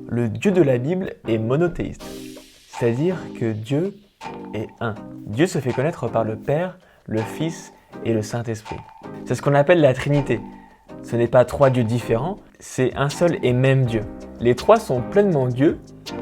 le Dieu de la Bible est monothéiste, c'est-à-dire que Dieu est un. Dieu se fait connaître par le Père, le Fils et le Saint-Esprit. C'est ce qu'on appelle la Trinité. Ce n'est pas trois dieux différents, c'est un seul et même Dieu. Les trois sont pleinement Dieu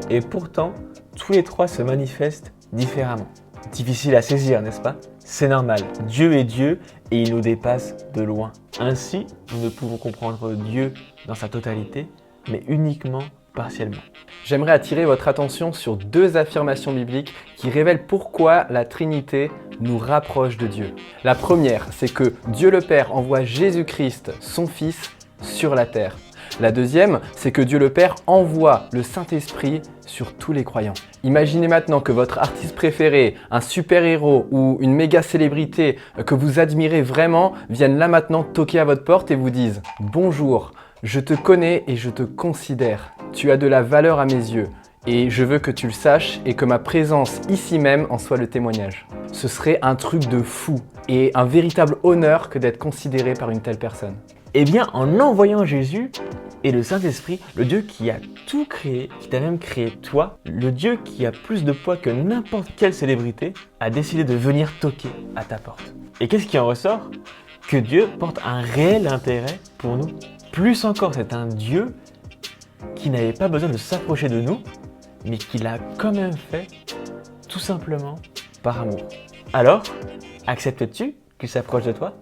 et pourtant, tous les trois se manifestent différemment. Difficile à saisir, n'est-ce pas? C'est normal, Dieu est Dieu et il nous dépasse de loin. Ainsi, nous ne pouvons comprendre Dieu dans sa totalité, mais uniquement partiellement. J'aimerais attirer votre attention sur deux affirmations bibliques qui révèlent pourquoi la Trinité nous rapproche de Dieu. La première, c'est que Dieu le Père envoie Jésus-Christ, son Fils, sur la terre. La deuxième, c'est que Dieu le Père envoie le Saint-Esprit sur tous les croyants. Imaginez maintenant que votre artiste préféré, un super-héros ou une méga célébrité que vous admirez vraiment viennent là maintenant toquer à votre porte et vous disent « Bonjour, je te connais et je te considère. Tu as de la valeur à mes yeux et je veux que tu le saches et que ma présence ici même en soit le témoignage. » Ce serait un truc de fou et un véritable honneur que d'être considéré par une telle personne. Eh bien, en envoyant Jésus et le Saint-Esprit, le Dieu qui a tout créé, qui t'a même créé toi, le Dieu qui a plus de poids que n'importe quelle célébrité, a décidé de venir toquer à ta porte. Et qu'est-ce qui en ressort? Que Dieu porte un réel intérêt pour nous. Plus encore, c'est un Dieu qui n'avait pas besoin de s'approcher de nous, mais qui l'a quand même fait tout simplement par amour. Alors, acceptes-tu qu'il s'approche de toi?